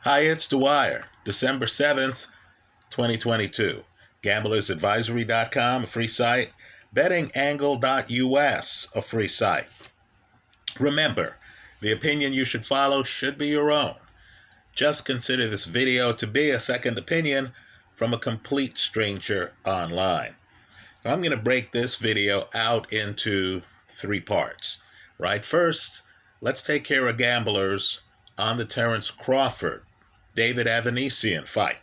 Hi, it's Dwyer, December 7th, 2022. GamblersAdvisory.com, a free site. BettingAngle.us, a free site. Remember, the opinion you should follow should be your own. Just consider this video to be a second opinion from a complete stranger online. I'm going to break this video out into three parts. Right, first, let's take care of gamblers on the Terence Crawford, David Avanesian fight.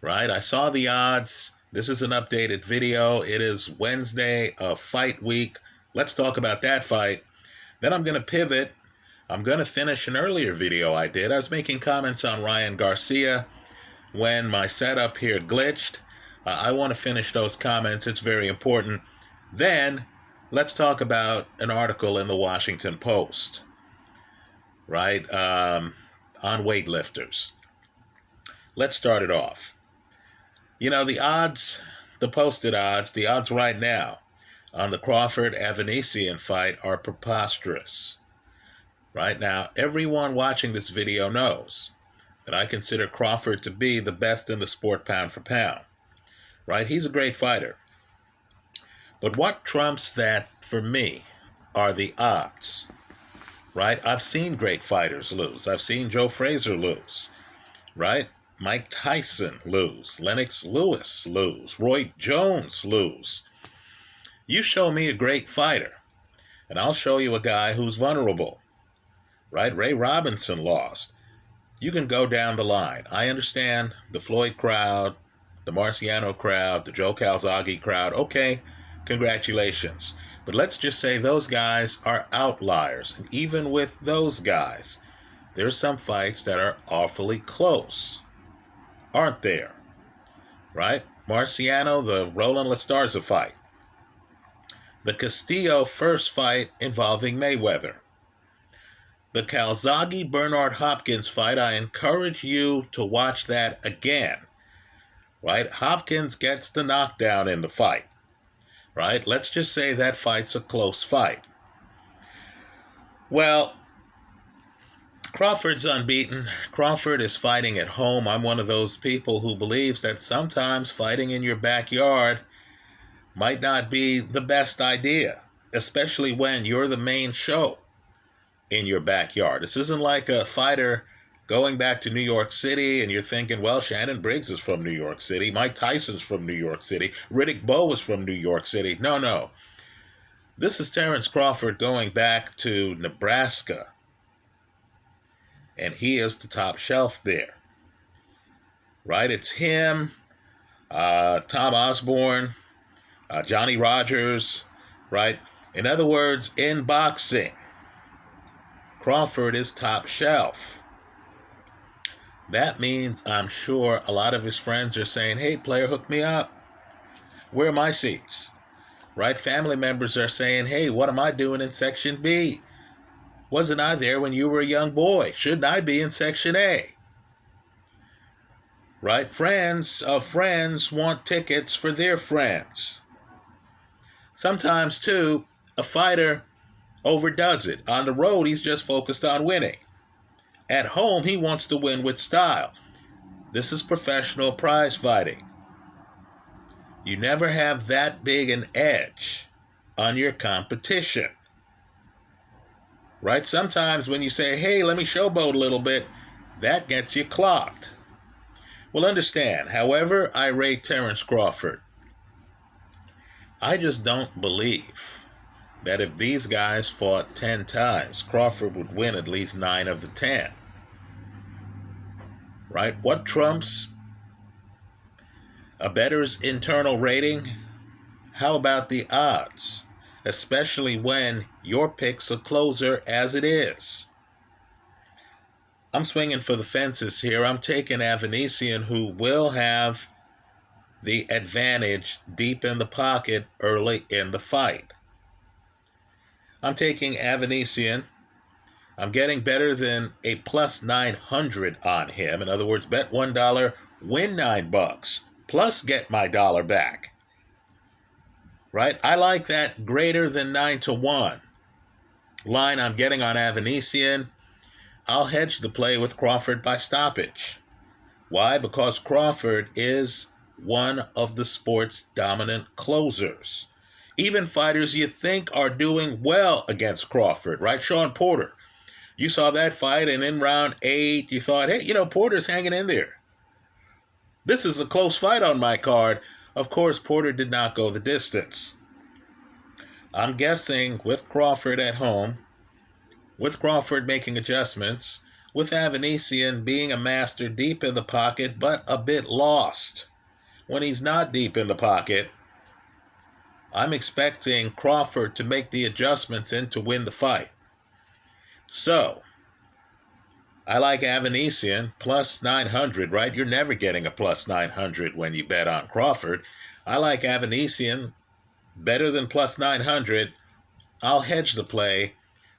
Right, I saw the odds. This is an updated video. It is Wednesday of fight week. Let's talk about that fight. Then I'm going to pivot. I'm going to finish an earlier video I did. I was making comments on Ryan Garcia when my setup here glitched. I want to finish those comments. It's very important. Then let's talk about an article in the Washington Post, right, on weightlifters. Let's start it off. You know, the odds, the posted odds, the odds right now on the Crawford-Avanesian fight are preposterous. Right now, everyone watching this video knows that I consider Crawford to be the best in the sport pound for pound. Right? He's a great fighter. But what trumps that for me are the odds. Right? I've seen great fighters lose. I've seen Joe Frazier lose. Right? Mike Tyson lose. Lennox Lewis lose. Roy Jones lose. You show me a great fighter, and I'll show you a guy who's vulnerable. Right? Ray Robinson lost. You can go down the line. I understand the Floyd crowd, the Marciano crowd, the Joe Calzaghe crowd. Okay, congratulations. But let's just say those guys are outliers. And even with those guys, there's some fights that are awfully close. Aren't there? Right? Marciano, the Roland Lastarza fight. The Castillo first fight involving Mayweather. The Calzaghe-Bernard Hopkins fight, I encourage you to watch that again. Right? Hopkins gets the knockdown in the fight. Right? Let's just say that fight's a close fight. Well, Crawford's unbeaten. Crawford is fighting at home. I'm one of those people who believes that sometimes fighting in your backyard might not be the best idea, especially when you're the main show in your backyard. This isn't like a fighter going back to New York City and you're thinking, well, Shannon Briggs is from New York City, Mike Tyson's from New York City, Riddick Bowe is from New York City. No. This is Terence Crawford going back to Nebraska, and he is the top shelf there. Right? It's him, Tom Osborne, Johnny Rogers, right? In other words, in boxing, Crawford is top shelf. That means I'm sure a lot of his friends are saying, hey, player, hook me up. Where are my seats? Right? Family members are saying, hey, what am I doing in Section B? Wasn't I there when you were a young boy? Shouldn't I be in Section A? Right? Friends of friends want tickets for their friends. Sometimes, too, a fighter overdoes it. On the road, he's just focused on winning. At home, he wants to win with style. This is professional prize fighting. You never have that big an edge on your competition. Right? Sometimes when you say, hey, let me showboat a little bit, that gets you clocked. Well, understand, however I rate Terence Crawford, I just don't believe that if these guys fought 10 times, Crawford would win at least 9 of the 10. Right? What trumps a bettor's internal rating? How about the odds? Especially when your pick's a closer as it is. I'm swinging for the fences here. I'm taking Avanesian, who will have the advantage deep in the pocket early in the fight. I'm taking Avanesian. I'm getting better than a plus 900 on him. In other words, bet $1, win $9, plus get my dollar back. Right? I like that greater than 9-1 line I'm getting on Avanesian. I'll hedge the play with Crawford by stoppage. Why? Because Crawford is one of the sport's dominant closers. Even fighters you think are doing well against Crawford, right? Sean Porter. You saw that fight, and in round 8, you thought, hey, Porter's hanging in there. This is a close fight on my card. Of course, Porter did not go the distance. I'm guessing with Crawford at home, with Crawford making adjustments, with Avanesian being a master deep in the pocket, but a bit lost when he's not deep in the pocket, I'm expecting Crawford to make the adjustments and to win the fight. So, I like Avanesian plus 900, right? You're never getting a plus 900 when you bet on Crawford. I like Avanesian better than plus 900. I'll hedge the play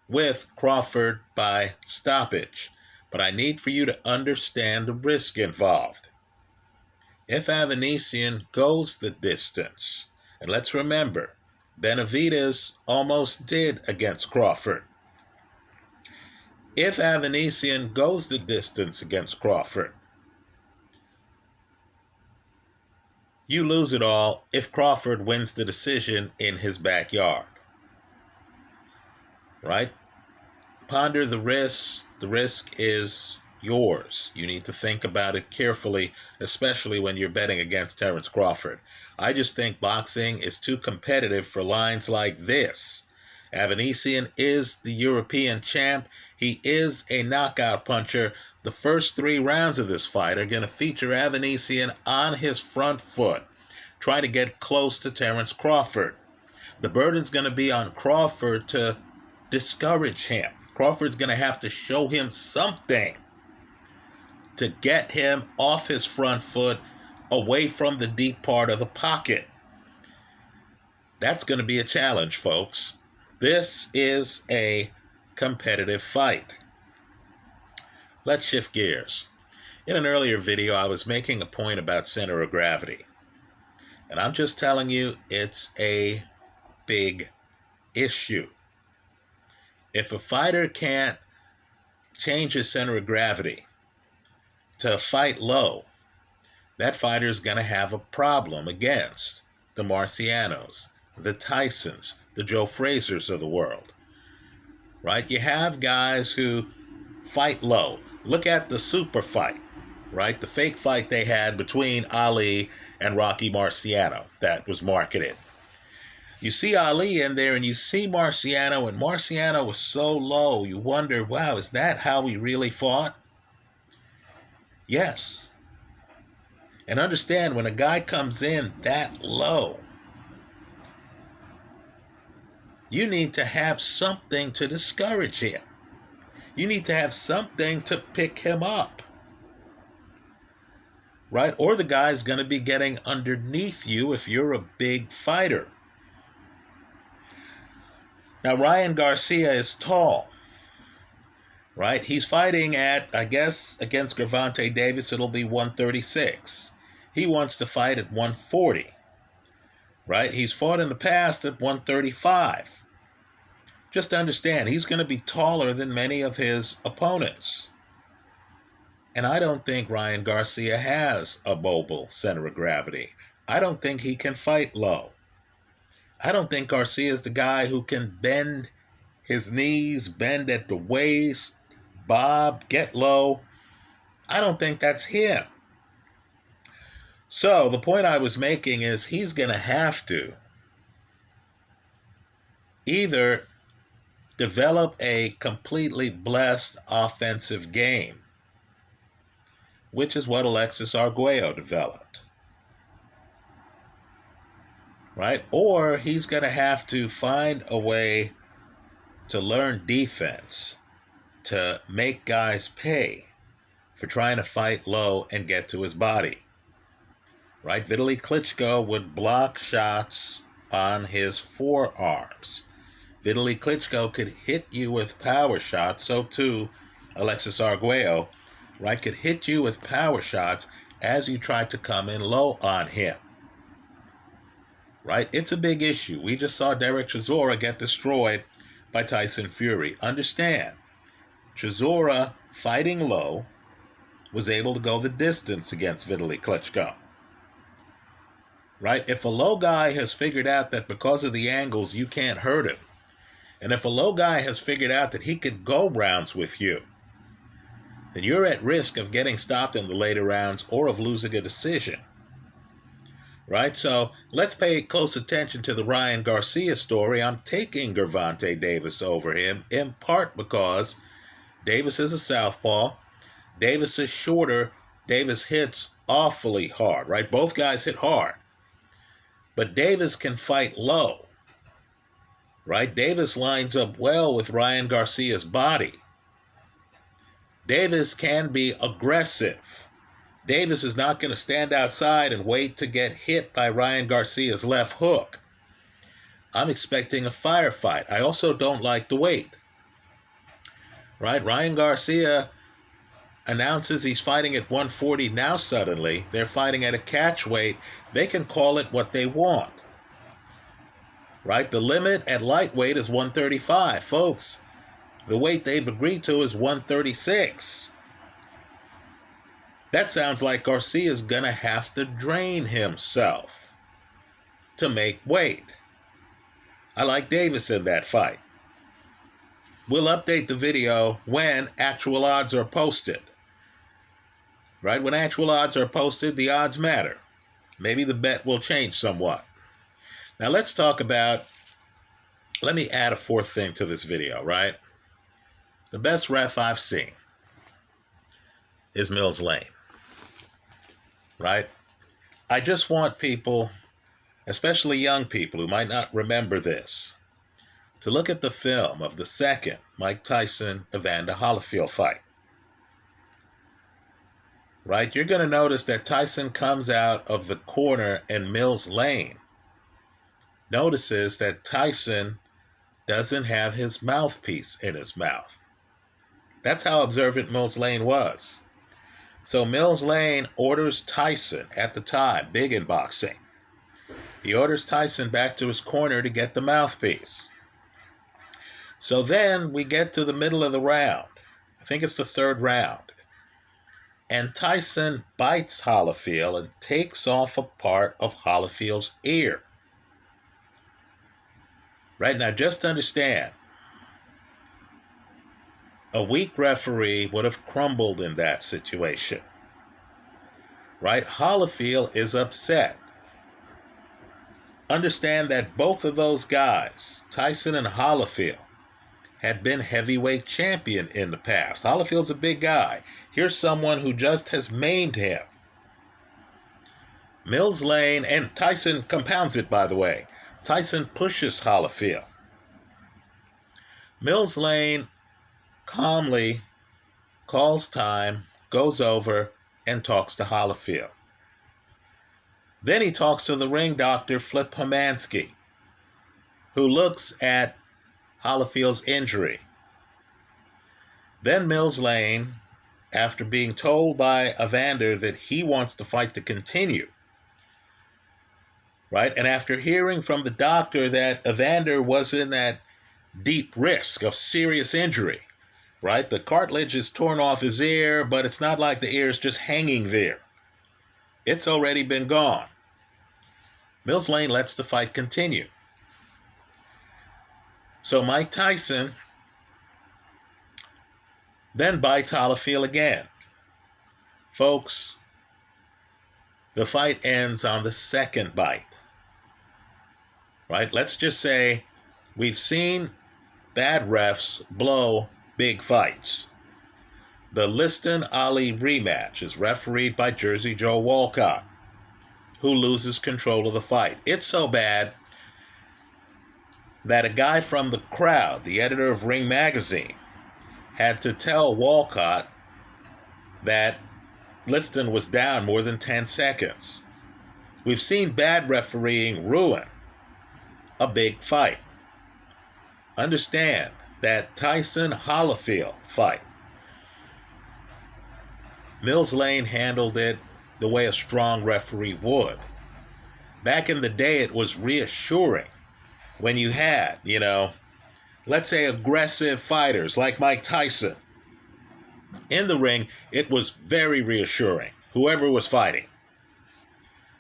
with Crawford by stoppage. But I need for you to understand the risk involved. If Avanesian goes the distance, and let's remember, Benavidez almost did against Crawford. If Avanesian goes the distance against Crawford, you lose it all if Crawford wins the decision in his backyard. Right? Ponder the risk. The risk is yours. You need to think about it carefully, especially when you're betting against Terence Crawford. I just think boxing is too competitive for lines like this. Avanesian is the European champ. He is a knockout puncher. The first 3 rounds of this fight are going to feature Avanesian on his front foot, trying to get close to Terence Crawford. The burden's going to be on Crawford to discourage him. Crawford's going to have to show him something to get him off his front foot, away from the deep part of the pocket. That's going to be a challenge, folks. This is a competitive fight. Let's shift gears. In an earlier video, I was making a point about center of gravity. And I'm just telling you, it's a big issue. If a fighter can't change his center of gravity to fight low, that fighter is going to have a problem against the Marcianos, the Tysons, the Joe Frazers of the world. Right? You have guys who fight low. Look at the super fight, right? The fake fight they had between Ali and Rocky Marciano that was marketed. You see Ali in there and you see Marciano, and Marciano was so low, you wonder, wow, is that how he really fought? Yes. And understand, when a guy comes in that low, you need to have something to discourage him. You need to have something to pick him up. Right? Or the guy's going to be getting underneath you if you're a big fighter. Now, Ryan Garcia is tall. Right? He's fighting at, I guess, against Gervonta Davis, it'll be 136. He wants to fight at 140. Right? He's fought in the past at 135. Just understand, he's going to be taller than many of his opponents. And I don't think Ryan Garcia has a mobile center of gravity. I don't think he can fight low. I don't think Garcia is the guy who can bend his knees, bend at the waist, bob, get low. I don't think that's him. So the point I was making is he's going to have to either develop a completely blessed offensive game, which is what Alexis Arguello developed. Right? Or he's going to have to find a way to learn defense, to make guys pay for trying to fight low and get to his body. Right? Vitaly Klitschko would block shots on his forearms. Vitaly Klitschko could hit you with power shots, so too Alexis Arguello, right, could hit you with power shots as you try to come in low on him. Right? It's a big issue. We just saw Derek Chisora get destroyed by Tyson Fury. Understand, Chisora fighting low, was able to go the distance against Vitaly Klitschko. Right? If a low guy has figured out that because of the angles you can't hurt him, and if a low guy has figured out that he could go rounds with you, then you're at risk of getting stopped in the later rounds or of losing a decision. Right? So let's pay close attention to the Ryan Garcia story. I'm taking Gervonta Davis over him, in part because Davis is a southpaw. Davis is shorter. Davis hits awfully hard, right? Both guys hit hard. But Davis can fight low, right? Davis lines up well with Ryan Garcia's body. Davis can be aggressive. Davis is not going to stand outside and wait to get hit by Ryan Garcia's left hook. I'm expecting a firefight. I also don't like the weight. Right? Ryan Garcia announces he's fighting at 140. Now suddenly they're fighting at a catch weight. They can call it what they want. Right? The limit at lightweight is 135. Folks, the weight they've agreed to is 136. That sounds like Garcia's going to have to drain himself to make weight. I like Davis in that fight. We'll update the video when actual odds are posted. Right? When actual odds are posted, the odds matter. Maybe the bet will change somewhat. Now let's talk about, let me add a fourth thing to this video, right? The best ref I've seen is Mills Lane. Right? I just want people, especially young people who might not remember this, to look at the film of the second Mike Tyson-Evander Holyfield fight. Right? You're going to notice that Tyson comes out of the corner and Mills Lane notices that Tyson doesn't have his mouthpiece in his mouth. That's how observant Mills Lane was. So Mills Lane orders Tyson, at the time, big in boxing. He orders Tyson back to his corner to get the mouthpiece. So then we get to the middle of the round. I think it's the third round. And Tyson bites Holyfield and takes off a part of Holyfield's ear. Right? Now just understand, a weak referee would have crumbled in that situation. Right? Holyfield is upset. Understand that both of those guys, Tyson and Holyfield, had been heavyweight champion in the past. Holyfield's a big guy. Here's someone who just has maimed him. Mills Lane, and Tyson compounds it, by the way. Tyson pushes Holyfield. Mills Lane calmly calls time, goes over, and talks to Holyfield. Then he talks to the ring doctor, Flip Homansky, who looks at Holyfield's injury. Then Mills Lane, after being told by Evander that he wants the fight to continue, right, and after hearing from the doctor that Evander wasn't at deep risk of serious injury, right? The cartilage is torn off his ear, but it's not like the ear is just hanging there. It's already been gone. Mills Lane lets the fight continue. So Mike Tyson then bites Holyfield again. Folks, the fight ends on the second bite. Right? Let's just say we've seen bad refs blow big fights. The Liston Ali rematch is refereed by Jersey Joe Walcott, who loses control of the fight. It's so bad that a guy from the crowd, the editor of Ring Magazine, had to tell Walcott that Liston was down more than 10 seconds. We've seen bad refereeing ruin a big fight. Understand that Tyson-Holyfield fight, Mills Lane handled it the way a strong referee would. Back in the day, it was reassuring when you had, let's say aggressive fighters like Mike Tyson, In the ring, it was very reassuring, whoever was fighting,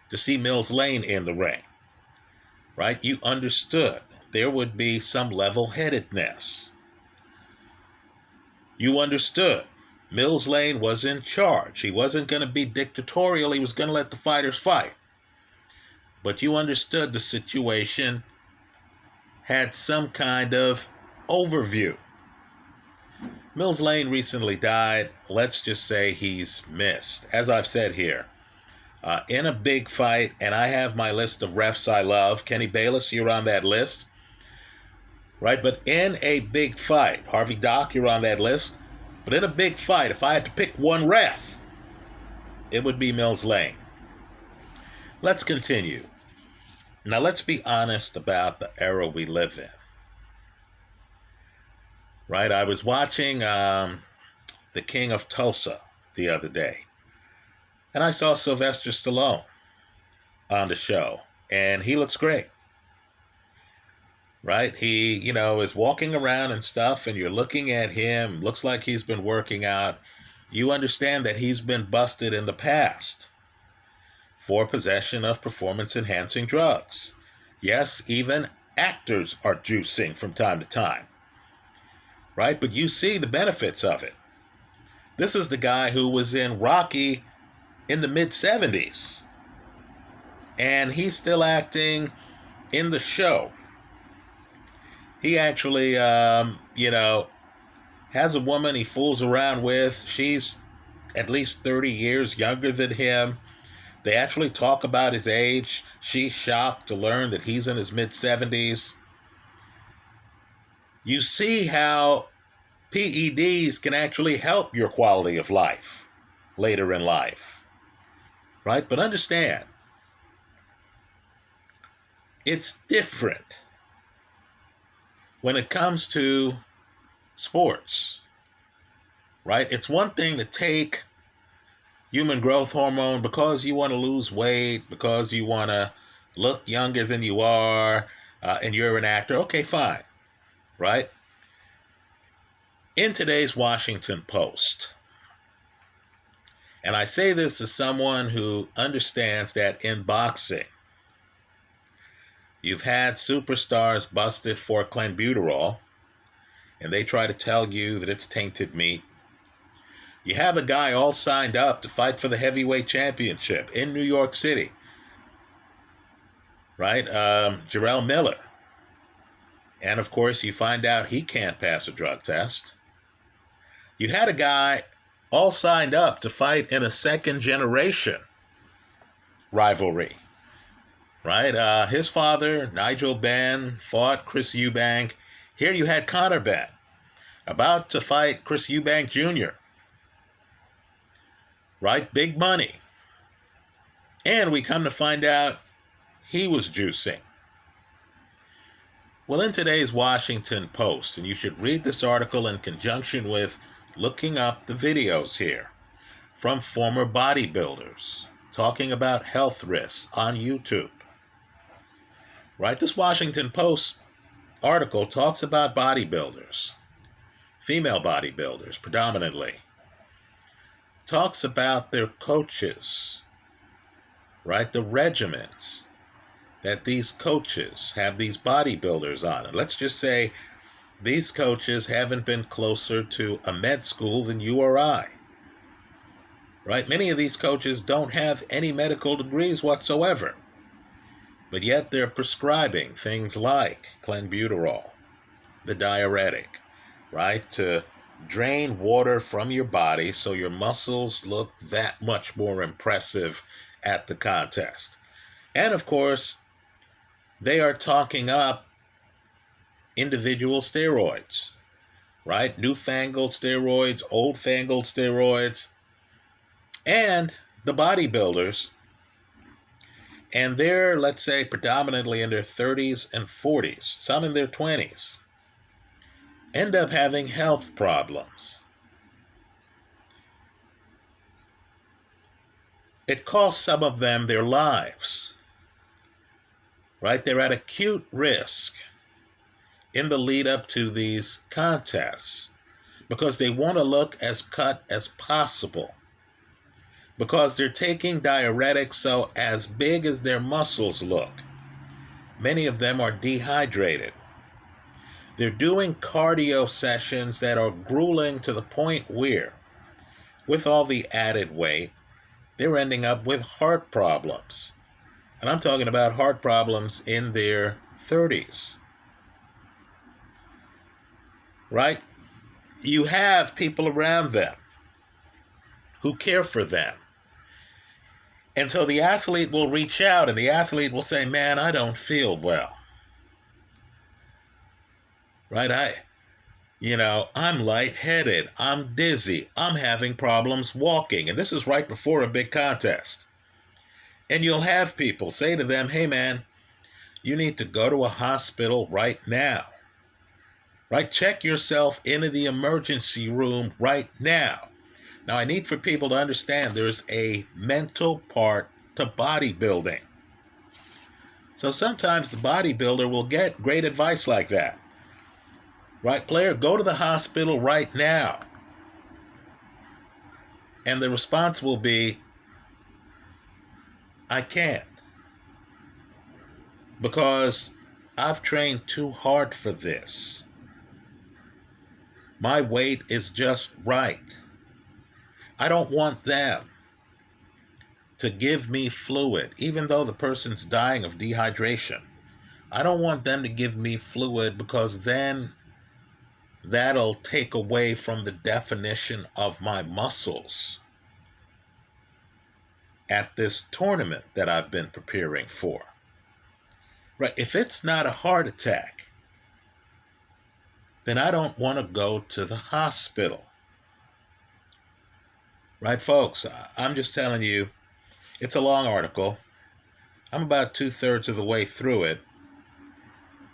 to see Mills Lane in the ring, right? You understood there would be some level-headedness. You understood Mills Lane was in charge. He wasn't going to be dictatorial. He was going to let the fighters fight. But you understood the situation had some kind of overview. Mills Lane recently died. Let's just say he's missed. As I've said here, in a big fight, and I have my list of refs I love. Kenny Bayless, you're on that list, right? But in a big fight, Harvey Dock, you're on that list. But in a big fight, if I had to pick one ref, it would be Mills Lane. Let's continue. Now, let's be honest about the era we live in. Right? I was watching The King of Tulsa the other day, and I saw Sylvester Stallone on the show, and he looks great. Right? He, is walking around and stuff, and you're looking at him, looks like he's been working out. You understand that he's been busted in the past for possession of performance-enhancing drugs. Yes, even actors are juicing from time to time. Right? But you see the benefits of it. This is the guy who was in Rocky in the mid-70s. And he's still acting in the show. He actually, has a woman he fools around with. She's at least 30 years younger than him. They actually talk about his age. She's shocked to learn that he's in his mid-70s. You see how PEDs can actually help your quality of life later in life, right? But understand, it's different when it comes to sports, right? It's one thing to take human growth hormone because you want to lose weight, because you want to look younger than you are, and you're an actor. Okay, fine, right? In today's Washington Post, and I say this as someone who understands that in boxing, you've had superstars busted for clenbuterol, and they try to tell you that it's tainted meat. You have a guy all signed up to fight for the heavyweight championship in New York City, right? Jarrell Miller. And of course, you find out he can't pass a drug test. You had a guy all signed up to fight in a second generation rivalry, right? His father, Nigel Benn, fought Chris Eubank. Here you had Conor Benn about to fight Chris Eubank Jr., right? Big money. And we come to find out he was juicing. Well, in today's Washington Post, and you should read this article in conjunction with looking up the videos here from former bodybuilders talking about health risks on YouTube. Right? This Washington Post article talks about bodybuilders, female bodybuilders predominantly. Talks about their coaches, right? The regimens that these coaches have these bodybuilders on. And let's just say these coaches haven't been closer to a med school than you or I, right? Many of these coaches don't have any medical degrees whatsoever, but yet they're prescribing things like clenbuterol, the diuretic, right? To drain water from your body so your muscles look that much more impressive at the contest. And of course, they are talking up individual steroids, right? Newfangled steroids, old-fangled steroids, and the bodybuilders, and they're, let's say, predominantly in their 30s and 40s, some in their 20s, end up having health problems. It costs some of them their lives, right? They're at acute risk in the lead up to these contests because they want to look as cut as possible, because they're taking diuretics so as big as their muscles look. Many of them are dehydrated. They're doing cardio sessions that are grueling to the point where, with all the added weight, they're ending up with heart problems. And I'm talking about heart problems in their 30s. Right? You have people around them who care for them. And so the athlete will reach out and the athlete will say, man, I don't feel well. Right? I'm lightheaded. I'm dizzy. I'm having problems walking. And this is right before a big contest. And you'll have people say to them, hey, man, you need to go to a hospital right now. Right? Check yourself into the emergency room right now. Now, I need for people to understand there's a mental part to bodybuilding. So sometimes the bodybuilder will get great advice like that. Right, player, go to the hospital right now. And the response will be, I can't. Because I've trained too hard for this. My weight is just right. I don't want them to give me fluid, even though the person's dying of dehydration. I don't want them to give me fluid because then that'll take away from the definition of my muscles at this tournament that I've been preparing for. Right? If it's not a heart attack, then I don't want to go to the hospital. Right, folks? I'm just telling you, it's a long article. I'm about 2/3 of the way through it.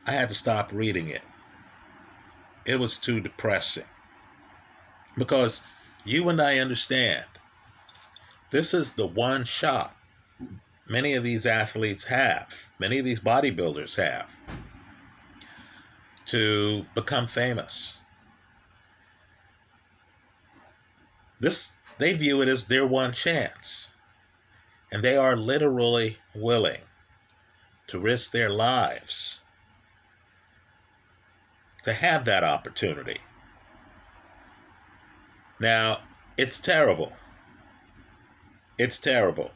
I had to stop reading it. It was too depressing. Because you and I understand, this is the one shot many of these athletes have, many of these bodybuilders have, to become famous. They view it as their one chance. And they are literally willing to risk their lives to have that opportunity. Now, it's terrible. It's terrible.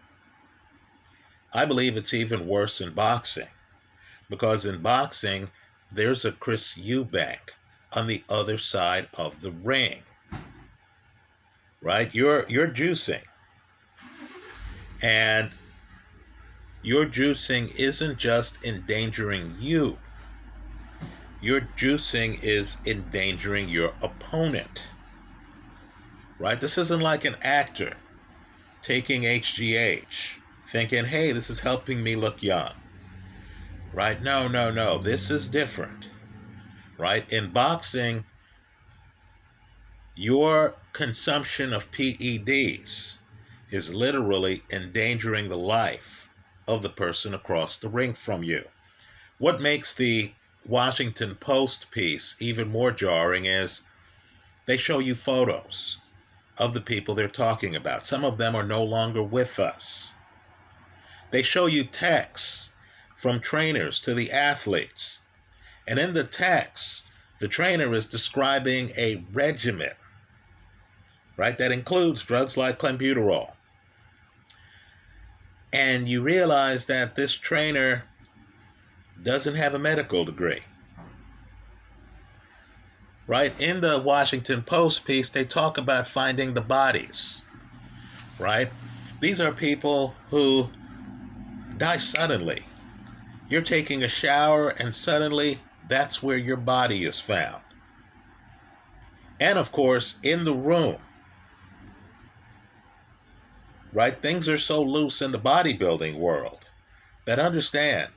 I believe it's even worse in boxing. Because in boxing, there's a Chris Eubank on the other side of the ring. Right? You're juicing. And your juicing isn't just endangering you. Your juicing is endangering your opponent. Right? This isn't like an actor taking HGH, thinking, hey, this is helping me look young. Right? No. This is different. Right? In boxing, your consumption of PEDs is literally endangering the life of the person across the ring from you. What makes the Washington Post piece even more jarring is they show you photos of the people they're talking about. Some of them are no longer with us. They show you texts from trainers to the athletes. And in the text, the trainer is describing a regimen, right, that includes drugs like clenbuterol. And you realize that this trainer doesn't have a medical degree. Right? In the Washington Post piece, they talk about finding the bodies. Right? These are people who die suddenly. You're taking a shower and suddenly that's where your body is found. And of course, in the room. Right? Things are so loose in the bodybuilding world that understand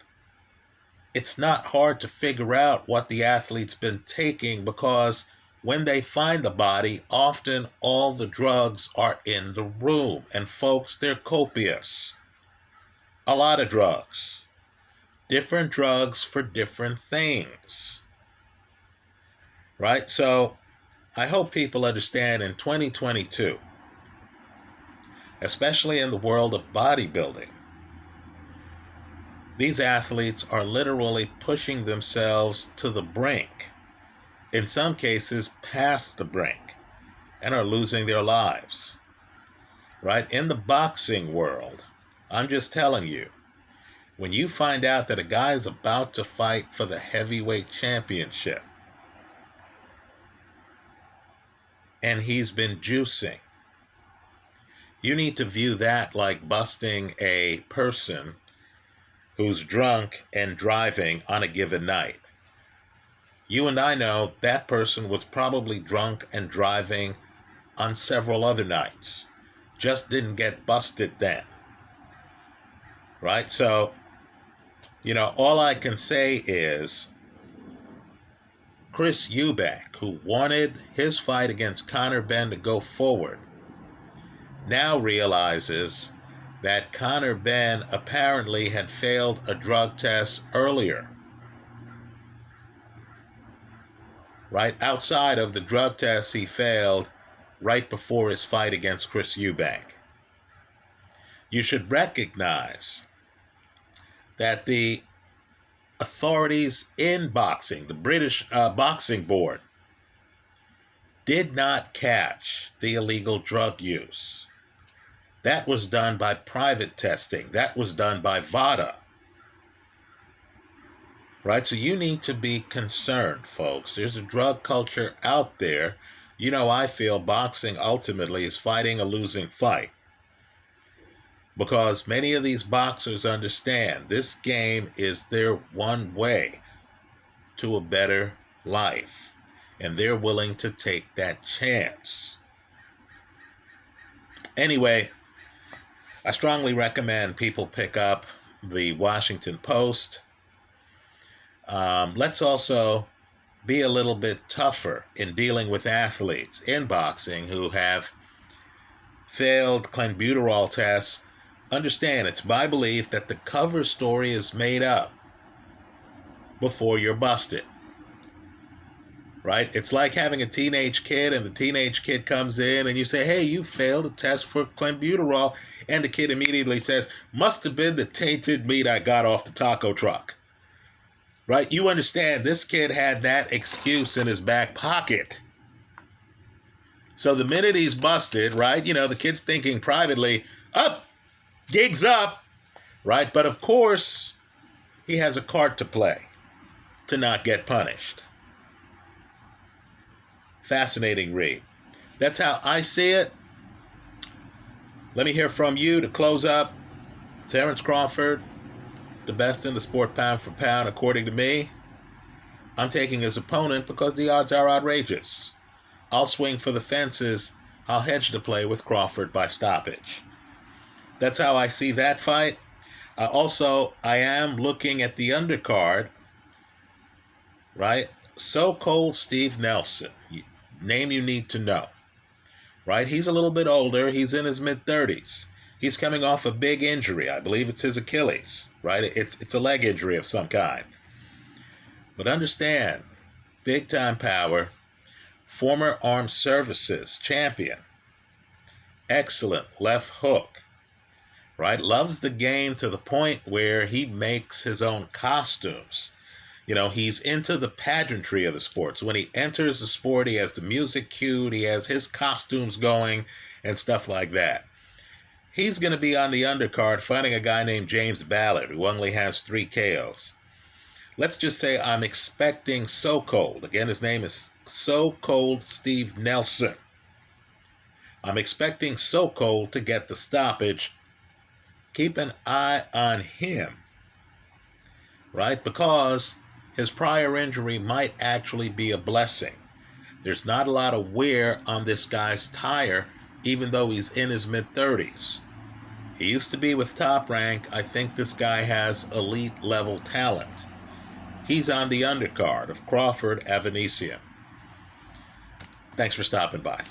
it's not hard to figure out what the athlete's been taking, because when they find the body, often all the drugs are in the room. And folks, they're copious. A lot of drugs. Different drugs for different things. Right? So I hope people understand in 2022, especially in the world of bodybuilding, these athletes are literally pushing themselves to the brink, in some cases past the brink, and are losing their lives. Right? In the boxing world, I'm just telling you, when you find out that a guy is about to fight for the heavyweight championship, and he's been juicing, you need to view that like busting a person who's drunk and driving on a given night. You and I know that person was probably drunk and driving on several other nights. Just didn't get busted then. Right? So, all I can say is Chris Eubank, who wanted his fight against Conor Benn to go forward, now realizes that Conor Benn apparently had failed a drug test earlier. Right? Outside of the drug test he failed right before his fight against Chris Eubank. You should recognize that the authorities in boxing, the British Boxing Board, did not catch the illegal drug use. That was done by private testing. That was done by VADA. Right? So you need to be concerned, folks. There's a drug culture out there. I feel boxing ultimately is fighting a losing fight. Because many of these boxers understand this game is their one way to a better life. And they're willing to take that chance. Anyway, I strongly recommend people pick up the Washington Post. Let's also be a little bit tougher in dealing with athletes in boxing who have failed clenbuterol tests. Understand, it's my belief that the cover story is made up before you're busted. Right? It's like having a teenage kid and the teenage kid comes in and you say, hey, you failed a test for clenbuterol. And the kid immediately says, must have been the tainted meat I got off the taco truck. Right? You understand this kid had that excuse in his back pocket. So the minute he's busted, right, the kid's thinking privately, up, gig's up, right? But of course, he has a card to play to not get punished. Fascinating read. That's how I see it. Let me hear from you to close up. Terrence Crawford, the best in the sport pound for pound, according to me. I'm taking his opponent because the odds are outrageous. I'll swing for the fences. I'll hedge the play with Crawford by stoppage. That's how I see that fight. I am looking at the undercard, right? So Cold Steve Nelson, name you need to know, right? He's a little bit older. He's in his mid-30s. He's coming off a big injury. I believe it's his Achilles, right? It's a leg injury of some kind. But understand, big-time power, former armed services champion, excellent left hook, right? Loves the game to the point where he makes his own costumes. He's into the pageantry of the sport. So when he enters the sport, he has the music cued, he has his costumes going and stuff like that. He's going to be on the undercard fighting a guy named James Ballard, who only has 3 KOs. Let's just say I'm expecting So Cold. Again, his name is So Cold Steve Nelson. I'm expecting So Cold to get the stoppage. Keep an eye on him, right? Because his prior injury might actually be a blessing. There's not a lot of wear on this guy's tire, even though he's in his mid-30s. He used to be with Top Rank. I think this guy has elite level talent. He's on the undercard of Crawford Avanesian. Thanks for stopping by.